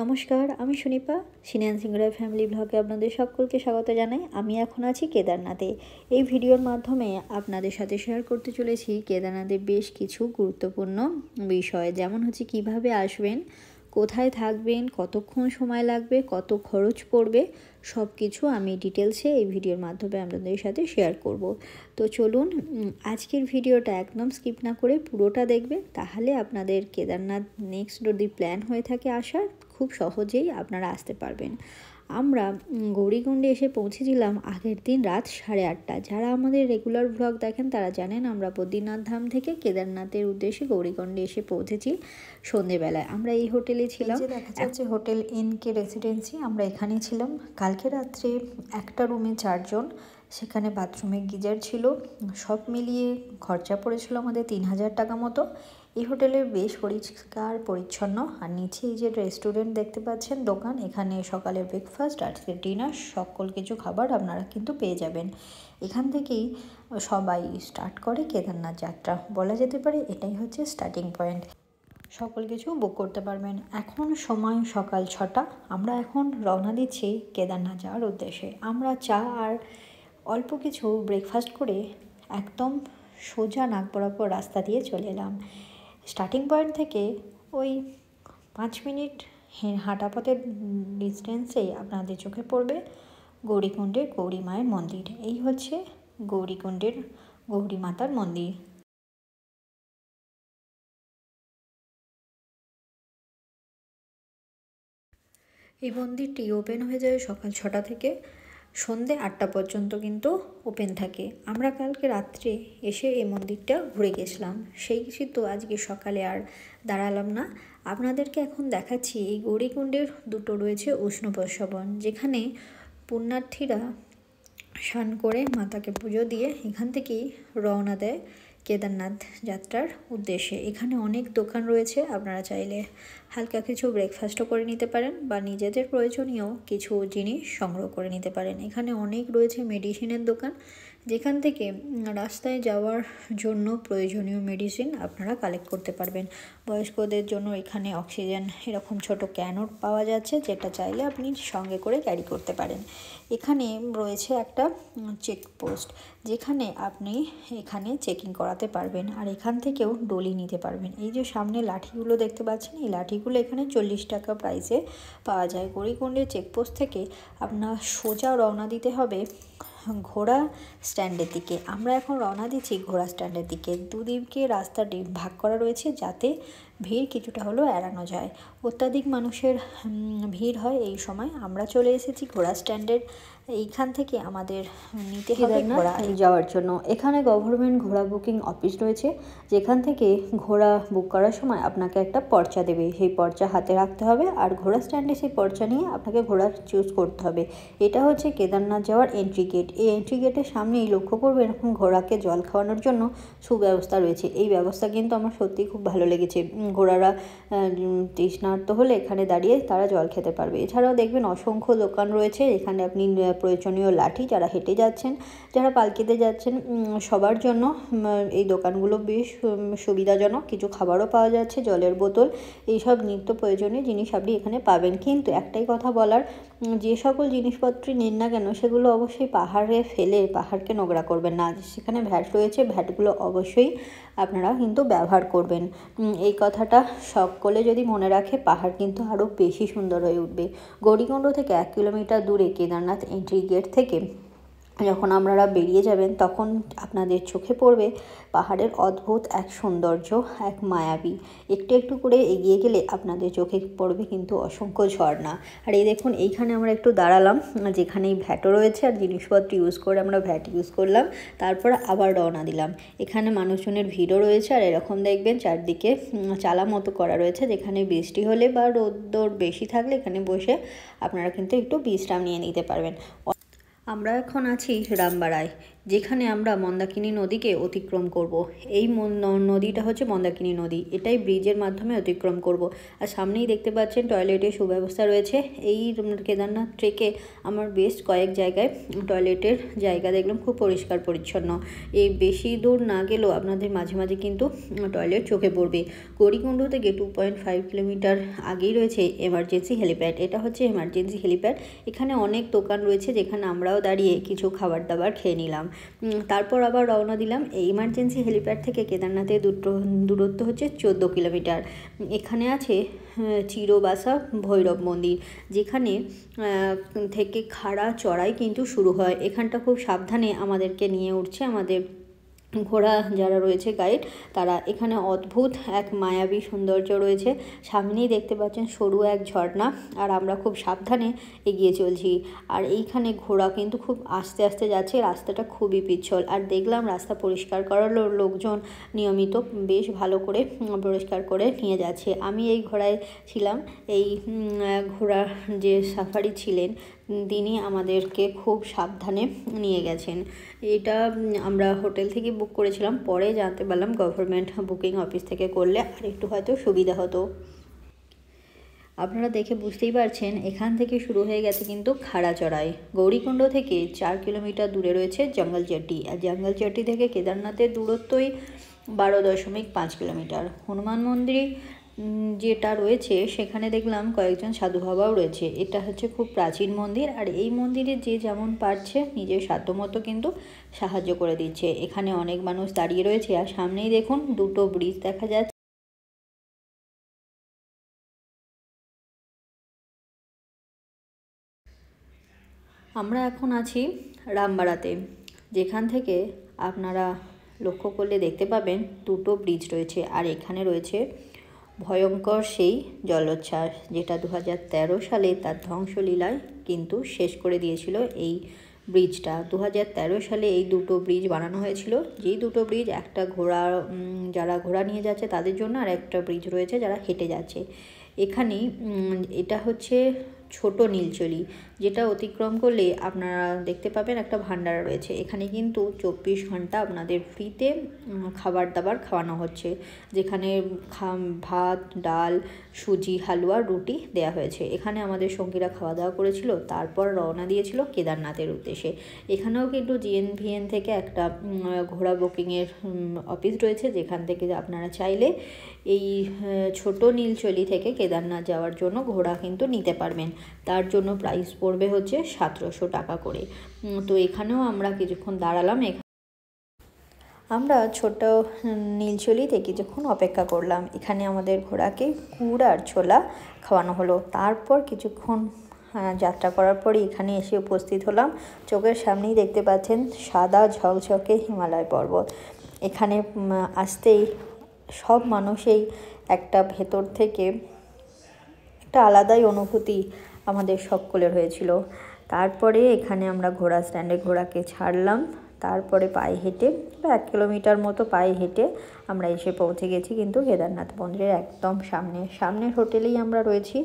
নমস্কার, আমি সুনিপা। সিনিয়ান singer family ব্লগে আপনাদের সকলকে স্বাগত জানাই। আমি এখন আছি কেদারনাথে। এই ভিডিওর মাধ্যমে আপনাদের সাথে শেয়ার করতে চলেছি কেদারনাথের বেশ কিছু গুরুত্বপূর্ণ বিষয়, যেমন হচ্ছে কিভাবে আসবেন, কোথায় থাকবেন, কতক্ষণ সময় লাগবে, কত খরচ পড়বে, সব কিছু আমি ডিটেলসে এই ভিডিওর মাধ্যমে আপনাদের সাথে শেয়ার করব। তো চলুন আজকের ভিডিওটা একদম স্কিপ না করে পুরোটা দেখবেন, তাহলে আপনাদের কেদারনাথ নেক্সট যদি প্ল্যান হয়ে থাকে আসার, খুব সহজেই আপনারা আসতে পারবেন। আমরা গৌরীকুণ্ডে এসে পৌঁছেছিলাম আগের দিন রাত 8:30। যারা আমাদের রেগুলার ব্লগ দেখেন তারা জানেন আমরা বদ্রীনাথ ধাম থেকে কেদারনাথের উদ্দেশ্যে গৌরীকুণ্ডে এসে পৌঁছেছি সন্ধেবেলায়। আমরা এই হোটেলে ছিলাম, দেখা যাচ্ছে হোটেল এনকে রেসিডেন্সি। আমরা এখানেই ছিলাম। কালকে রাত্রে একটা রুমে 4 জন, সেখানে বাথরুমে গিজার ছিল। সব মিলিয়ে খরচা পড়েছিল আমাদের 3000 টাকা মতো। এই হোটেলে বেশ পরিষ্কার পরিচ্ছন্ন। আর নিচে এই যে রেস্টুরেন্ট দেখতে পাচ্ছেন, দোকান, এখানে সকালে ব্রেকফাস্ট, আজকে ডিনার, সকল কিছু খাবার আপনারা কিন্তু পেয়ে যাবেন। এখান থেকেই সবাই স্টার্ট করে কেদারনাথ যাত্রা, বলা যেতে পারে এটাই হচ্ছে স্টার্টিং পয়েন্ট। সকল কিছু বুক করতে পারবেন। এখন সময় সকাল 6টা। আমরা এখন রওনা দিচ্ছি কেদারনাথ যাওয়ার উদ্দেশ্যে। আমরা চা আর অল্প কিছু ব্রেকফাস্ট করে একদম সোজা নাক বরাবর রাস্তা দিয়ে চলে এলাম। স্টার্টিং পয়েন্ট থেকে ওই 5 মিনিট হাঁটা পথের ডিস্টেন্সেই আপনাদের চোখে পড়বে গৌরীকুণ্ডের গৌরী মায়ের মন্দির। এই হচ্ছে গৌরীকুণ্ডের গৌরী মাতার মন্দির। এই মন্দিরটি ওপেন হয়ে যায় সকাল 6টা থেকে সন্ধে 8টা পর্যন্ত কিন্তু ওপেন থাকে। আমরা কালকে রাত্রে এসে এই মন্দিরটা ঘুরে গেছিলাম, সেই তো আজকে সকালে আর দাঁড়ালাম না। আপনাদেরকে এখন দেখাচ্ছি এই গৌরীকুণ্ডের দুটো রয়েছে উষ্ণপ্রস্রবণ, যেখানে পুণ্যার্থীরা স্নান করে মাতাকে পুজো দিয়ে এখান থেকেই রওনা দেয় কেদারনাথ যাত্রার উদ্দেশ্যে। এখানে অনেক দোকান রয়েছে, আপনারা চাইলে হালকা কিছু ব্রেকফাস্টও করে নিতে পারেন বা নিজেদের প্রয়োজনীয় কিছু জিনিস সংগ্রহ করে নিতে পারেন। এখানে অনেক রয়েছে মেডিসিনের দোকান, যেখান থেকে রাস্তায় যাওয়ার জন্য প্রয়োজনীয় মেডিসিন আপনারা কালেক্ট করতে পারবেন। বয়স্কদের জন্য এখানে অক্সিজেন এরকম ছোট ক্যানও পাওয়া যাচ্ছে, যেটা চাইলে আপনি সঙ্গে করে ক্যারি করতে পারেন। এখানে রয়েছে একটা চেকপোস্ট, যেখানে আপনি এখানে চেকিং করাতে পারবেন আর এখান থেকেও ডলি নিতে পারবেন। এই যে সামনে লাঠিগুলো দেখতে পাচ্ছেন, এই লাঠিগুলো এখানে 40 টাকা প্রাইসে পাওয়া যায়। গৌরীকুণ্ডের চেকপোস্ট থেকে আপনার সোজা রওনা দিতে হবে ঘোড়া স্ট্যান্ডের দিকে। আমরা এখন রওনা দিচ্ছি ঘোড়া স্ট্যান্ডের দিকে। দুদিকে রাস্তা ভাগ করা রয়েছে, যাতে ভিড় কিছুটা হলেও এড়ানো যায়। অত্যাধিক মানুষের ভিড় হয় এই সময়। আমরা চলে এসেছি ঘোড়া স্ট্যান্ডের এইখান থেকে আমাদের নিতে হবে ঘোড়া যাওয়ার জন্য। এখানে গভর্নমেন্ট ঘোড়া বুকিং অফিস রয়েছে, যেখান থেকে ঘোড়া বুক করার সময় আপনাকে একটা পর্চা দেবে, সেই পর্চা হাতে রাখতে হবে আর ঘোড়া স্ট্যান্ডে সেই পর্চা নিয়ে আপনাকে ঘোড়া চুজ করতে হবে। এটা হচ্ছে কেদারনাথ যাওয়ার এন্ট্রি গেট। এই এন্ট্রি গেটের সামনেই লক্ষ্য করবেন এরকম ঘোড়াকে জল খাওয়ানোর জন্য সুব্যবস্থা রয়েছে। এই ব্যবস্থা কিন্তু আমার সত্যিই খুব ভালো লেগেছে। ঘোড়ারা তৃষ্ণার্ত হলে এখানে দাঁড়িয়ে তারা জল খেতে পারবে। এছাড়াও দেখবেন অসংখ্য দোকান রয়েছে, এখানে আপনি প্রয়োজনীয় লাঠি, যারা হেঁটে যাচ্ছেন, যারা পালকিতে যাচ্ছেন, সবার জন্য এই দোকানগুলো বেশ সুবিধাজনক। কিছু খাবারও পাওয়া যাচ্ছে, জলের বোতল, এইসব নিত্য প্রয়োজনীয় জিনিস আপনি এখানে পাবেন। কিন্তু একটাই কথা বলার, যে সকল জিনিসপত্রই নিন না কেন সেগুলো অবশ্যই পাহাড়ে ফেলে পাহাড়কে নোংরা করবেন না। সেখানে ভ্যাট রয়েছে, ভ্যাটগুলো অবশ্যই আপনারা কিন্তু ব্যবহার করবেন। এই কথাটা সকলে যদি মনে রাখে, পাহাড় কিন্তু আরও বেশি সুন্দর হয়ে উঠবে। গৌরীকুণ্ড থেকে 1 কিলোমিটার দূরে কেদারনাথ এন্ট্রি গেট থেকে যখন আপনারা বেরিয়ে যাবেন, তখন আপনাদের চোখে পড়বে পাহাড়ের অদ্ভুত এক সৌন্দর্য, এক মায়াবী। একটু একটু করে এগিয়ে গেলে আপনাদের চোখে পড়বে কিন্তু অসংখ্য ঝর্ণা। আর এই দেখুন, এইখানে আমরা একটু দাঁড়ালাম, যেখানে ভ্যাটও রয়েছে আর জিনিসপত্র ইউজ করে আমরা ভ্যাট ইউজ করলাম, তারপর আবার রওনা দিলাম। এখানে মানুষজনের ভিড়ও রয়েছে আর এরকম দেখবেন চারদিকে চালা মতো করা রয়েছে, যেখানে বৃষ্টি হলে বা রোদ্দুর বেশি থাকলে এখানে বসে আপনারা কিন্তু একটু বিশ্রাম নিয়ে নিতে পারবেন। আমরা এখন আছি রামবাড়ায়, যেখানে আমরা মন্দাকিনী নদীকে অতিক্রম করব। এই নদীটা হচ্ছে মন্দাকিনী নদী, এটাই ব্রিজের মাধ্যমে অতিক্রম করব। আর সামনেই দেখতে পাচ্ছেন টয়লেটের সুব্যবস্থা রয়েছে। এই কেদারনাথ ট্রেকে আমার বেশ কয়েক জায়গায় টয়লেটের জায়গা দেখলাম খুব পরিষ্কার পরিচ্ছন্ন। এই বেশি দূর না গেলেও আপনাদের মাঝে মাঝে কিন্তু টয়লেট চোখে পড়বে। গৌরীকুণ্ড থেকে 2.5 কিলোমিটার আগেই রয়েছে এমার্জেন্সি হেলিপ্যাড। এটা হচ্ছে এমার্জেন্সি হেলিপ্যাড। এখানে অনেক দোকান রয়েছে যেখানে আমরাও দাঁড়িয়ে কিছু খাবার দাবার খেয়ে নিলাম। তারপর আবার রওনা দিলাম। এই ইমার্জেন্সি হেলিপ্যাড থেকে কেদারনাথের দূরত্ব হচ্ছে 14 কিলোমিটার। এখানে আছে চিরবাসা ভৈরব মন্দির, যেখানে থেকে খাড়া চড়াই কিন্তু শুরু হয়। এখানটা খুব সাবধানে আমাদেরকে নিয়ে উঠছে আমাদের ঘোড়া যারা রয়েছে গাইড, তারা। এখানে অদ্ভুত এক মায়াবী সৌন্দর্য রয়েছে। সামনেই দেখতে পাচ্ছেন সরু এক ঝর্ণা, আর আমরা খুব সাবধানে এগিয়ে চলছি। আর এইখানে ঘোড়া কিন্তু খুব আস্তে আস্তে যাচ্ছে, রাস্তাটা খুবই পিচ্ছল। আর দেখলাম রাস্তা পরিষ্কার করার লোকজন নিয়মিত বেশ ভালো করে পরিষ্কার করে নিয়ে যাচ্ছে। আমি এই ঘোড়ায় ছিলাম। এই ঘোড়ার যে সাফারি ছিলেন তিনি আমাদেরকে খুব সাবধানে নিয়ে গেছেন। এটা আমরা হোটেল থেকে বুক করেছিলাম, পরে জানতে পারলাম গভর্নমেন্ট বুকিং অফিস থেকে করলে আর একটু হয়তো সুবিধা হতো। আপনারা দেখে বুঝতেই পারছেন এখান থেকে শুরু হয়ে গেছে কিন্তু খাড়া চড়াই। গৌরীকুণ্ড থেকে 4 কিলোমিটার দূরে রয়েছে জঙ্গল চেট্টি, আর জঙ্গল চেট্টি থেকে কেদারনাথের দূরত্বই 12.5 কিলোমিটার। হনুমান মন্দির যেটা রয়েছে সেখানে দেখলাম কয়েকজন সাধু বাবাও রয়েছে। এটা হচ্ছে খুব প্রাচীন মন্দির, আর এই মন্দিরে যে যেমন পারছে নিজের সাধ্যমতো কিন্তু সাহায্য করে দিচ্ছে। এখানে অনেক মানুষ দাঁড়িয়ে রয়েছে, আর সামনেই দেখুন দুটো ব্রিজ দেখা যাচ্ছে। আমরা এখন আছি রামবাড়াতে, যেখান থেকে আপনারা লক্ষ্য করলে দেখতে পাবেন দুটো ব্রিজ রয়েছে। আর এখানে রয়েছে ভয়ঙ্কর সেই জলোচ্ছ্বাস, যেটা 2013 সালে তার ধ্বংসলীলায় কিন্তু শেষ করে দিয়েছিল এই ব্রিজটা। 2013 সালে এই দুটো ব্রিজ বানানো হয়েছিল, যেই দুটো ব্রিজ, একটা যারা ঘোড়া নিয়ে যাচ্ছে তাদের জন্য, আর একটা ব্রিজ রয়েছে যারা হেঁটে যাচ্ছে। এখানেই এটা হচ্ছে ছোট নীলচলি, যেটা অতিক্রম করলে আপনারা দেখতে পাবেন একটা ভান্ডারা রয়েছে। এখানে কিন্তু 24 ঘন্টা আপনাদের ফ্রিতে খাবার দাবার খাওয়ানো হচ্ছে, যেখানে ভাত, ডাল, সুজি, হালুয়া, রুটি দেয়া হয়েছে। এখানে আমাদের সঙ্গীরা খাওয়া দাওয়া করেছিল, তারপর রওনা দিয়েছিল কেদারনাথের উদ্দেশ্যে। এখানেও কিন্তু জিএনভিএন থেকে একটা ঘোড়া বুকিংয়ের অফিস রয়েছে, যেখান থেকে আপনারা চাইলে এই ছোট নীলচলি থেকে কেদারনাথ যাওয়ার জন্য ঘোড়া কিন্তু নিতে পারবেন। তার জন্য প্রাইস পড়বে হচ্ছে 1700 টাকা করে। তো এখানেও আমরা কিছুক্ষণ দাঁড়ালাম। আমরা ছোট নীলচলিতে কিছুক্ষণ অপেক্ষা করলাম। এখানে আমাদের ঘোড়াকে গুড় আর ছোলা খাওয়ানো হলো। তারপর কিছুক্ষণ যাত্রা করার পরই এখানে এসে উপস্থিত হলাম। চোখের সামনেই দেখতে পাচ্ছেন সাদা ঝকঝকে হিমালয় পর্বত। এখানে আসতেই সব মানুষই একটা ভেতর থেকে একটা আলাদাই অনুভূতি আমাদের সকলের হয়েছিল। তারপরে এখানে আমরা ঘোড়া স্ট্যান্ডে ঘোড়াকে ছাড়লাম। তারপরে পায়ে হেঁটে 1 কিলোমিটার মতো পায়ে হেঁটে আমরা এসে পৌঁছে গেছি কিন্তু কেদারনাথ মন্দিরের একদম সামনের হোটেলেই আমরা রয়েছি।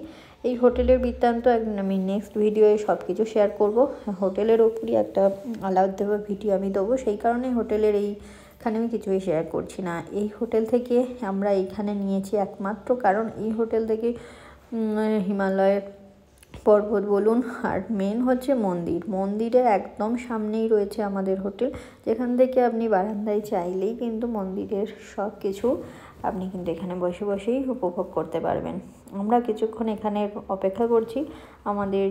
এই হোটেলের বৃত্তান্ত আমি নেক্সট ভিডিওয়ে সব কিছু শেয়ার করব। হোটেলের ওপরই একটা আলাদা ভিডিও আমি দেবো, সেই কারণে হোটেলের এইখানে আমি কিছুই শেয়ার করছি না। এই হোটেল থেকে আমরা এইখানে নিয়েছি একমাত্র কারণ এই হোটেল থেকে হিমালয়ের পর্বত বলুন, আর মেন হচ্ছে মন্দিরের একদম সামনেই রয়েছে আমাদের হোটেল, যেখান থেকে আপনি বারান্দায় চাইলেই কিন্তু মন্দিরের সব কিছু আপনি কিন্তু এখানে বসে বসেই উপভোগ করতে পারবেন। আমরা কিছুক্ষণ এখানে অপেক্ষা করছি, আমাদের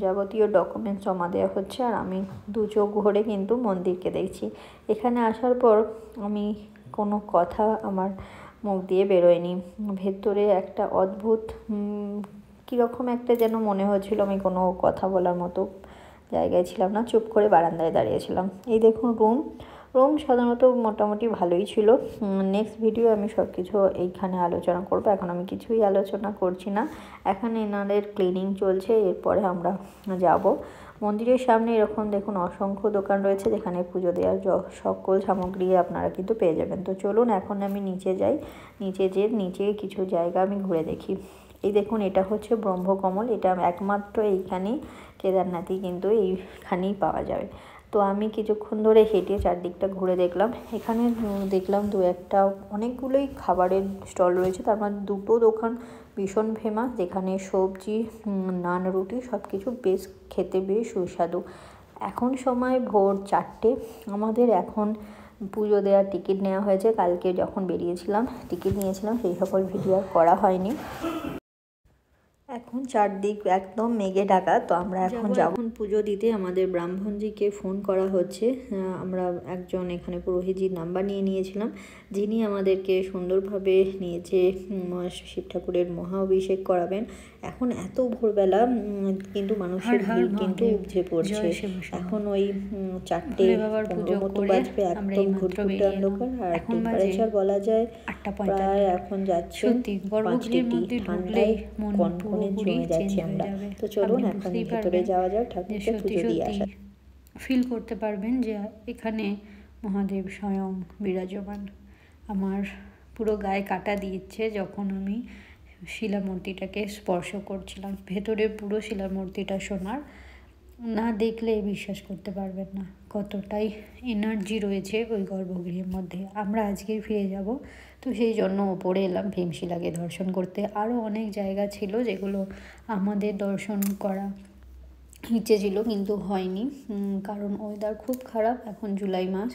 যাবতীয় ডকুমেন্টস জমা দেওয়া হচ্ছে, আর আমি দু চোখ ভরে কিন্তু মন্দিরকে দেখছি। এখানে আসার পর আমি কোনো কথা আমার মুখ দিয়ে বেরোয়নি। ভেতরে একটা অদ্ভুত কীরকম একটা যেন মনে হচ্ছিল আমি কোনো কথা বলার মতো জায়গায় ছিলাম না, চুপ করে বারান্দায় দাঁড়িয়েছিলাম। এই দেখুন রুম সাধারণত মোটামুটি ভালোই ছিল। নেক্সট ভিডিও আমি সব কিছু এইখানে আলোচনা করব, এখন আমি কিছুই আলোচনা করছি না। এখানে এনাদের ক্লিনিং চলছে, এরপরে আমরা যাব। মন্দিরের সামনে এরকম দেখুন অসংখ্য দোকান রয়েছে, যেখানে পুজো দেওয়ার সকল সামগ্রী আপনারা কিন্তু পেয়ে যাবেন। তো চলুন এখন আমি নিচে যাই, নিচে কিছু জায়গা আমি ঘুরে দেখি। এই দেখুন এটা হচ্ছে ব্রহ্মকমল, এটা একমাত্র এইখানেই কেদারনাথই কিন্তু এইখানেই পাওয়া যাবে। তো আমি কিছুক্ষণ ধরে হেঁটে চারদিকটা ঘুরে দেখলাম। এখানে দেখলাম অনেকগুলোই খাবারের স্টল রয়েছে, তার মধ্যে দুটো দোকান ভীষণ ফেমাস, যেখানে সবজি, নান, রুটি সব কিছু খেতে বেশ সুস্বাদু। এখন সময় ভোর 4টে। আমাদের এখন পুজো দেওয়ার টিকিট নেওয়া হয়েছে। কালকে যখন বেরিয়েছিলাম টিকিট নিয়েছিলাম, সেই সকল ভিডিও আর করা হয়নি। এখন চারদিক একদম মেঘে ঢাকা। তো আমরা এখন পুজো দিতে। আমাদের ব্রাহ্মণজিকে ফোন করা হচ্ছে। আমরা একজন এখানে পুরোহিতজির নাম্বার নিয়েছিলাম, যিনি আমাদেরকে সুন্দরভাবে নিয়েছে শিব ঠাকুরের মহা অভিষেক করাবেন। এখন এত ভোরবেলা, কিন্তু মানুষের ভিড় কিন্তু উপচে পড়ছে। এখন ওই 4:15 মতো বাজবে, একদম ঘুটঘুটে অন্ধকার, আর টেম্পারেচার বলা যায় প্রায় এখন যাচ্ছে 5 ডিগ্রি। ঠান্ডায় কনকনে জমে যাচ্ছি আমরা। তো চলুন এখন ভেতরে যাওয়া যাক, ঠাকুরকে পুজো দিয়ে আসা। ফিল করতে পারবেন যে এখানে মহাদেব স্বয়ং বিরাজমান। আমার পুরো গায়ে কাঁটা দিচ্ছে যখন আমি শিলামূর্তিটাকে স্পর্শ করছিলাম। ভেতরে পুরো শিলামূর্তিটা সোনার, না দেখলে বিশ্বাস করতে পারবেন না কতটাই এনার্জি রয়েছে ওই গর্ভগৃহের মধ্যে। আমরা আজকেই ফিরে যাব, তো সেই জন্য ওপরে এলাম ভীমশিলাকে দর্শন করতে। আরও অনেক জায়গা ছিল যেগুলো আমাদের দর্শন করা ইচ্ছে ছিল, কিন্তু হয়নি, কারণ ওয়েদার খুব খারাপ। এখন জুলাই মাস,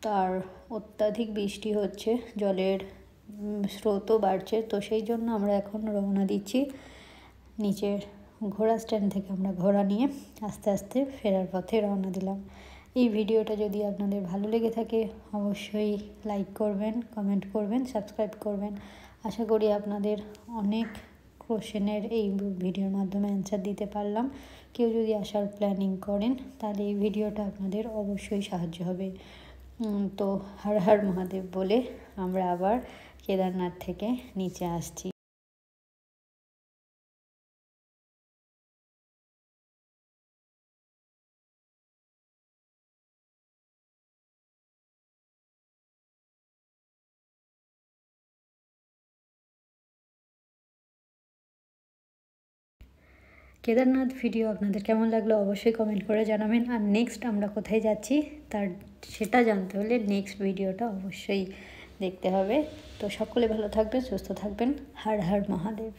তার অত্যাধিক বৃষ্টি হচ্ছে, জলের স্রোতও বাড়ছে। তো সেই জন্য আমরা এখন রওনা দিচ্ছি নিচের ঘোড়া স্ট্যান্ড থেকে। আমরা ঘোড়া নিয়ে আস্তে আস্তে ফেরার পথে রওনা দিলাম। এই ভিডিওটা যদি আপনাদের ভালো লেগে থাকে অবশ্যই লাইক করবেন, কমেন্ট করবেন, সাবস্ক্রাইব করবেন। আশা করি আপনাদের অনেক কোশ্চেনের এই ভিডিওর মাধ্যমে অ্যান্সার দিতে পারলাম। কেউ যদি আসার প্ল্যানিং করেন তাহলে এই ভিডিওটা আপনাদের অবশ্যই সাহায্য হবে। তো হর হর মহাদেব বলে আমরা আবার কেদারনাথ থেকে নিচে আসছি। কেদারনাথ ভিডিও আপনাদের কেমন লাগলো অবশ্যই কমেন্ট করে জানাবেন। আর নেক্সট আমরা কোথায় যাচ্ছি সেটা জানতে হলে নেক্সট ভিডিওটা অবশ্যই দেখতে হবে। তো সকলে ভালো থাকবেন, সুস্থ থাকবেন। হর হর মহাদেব।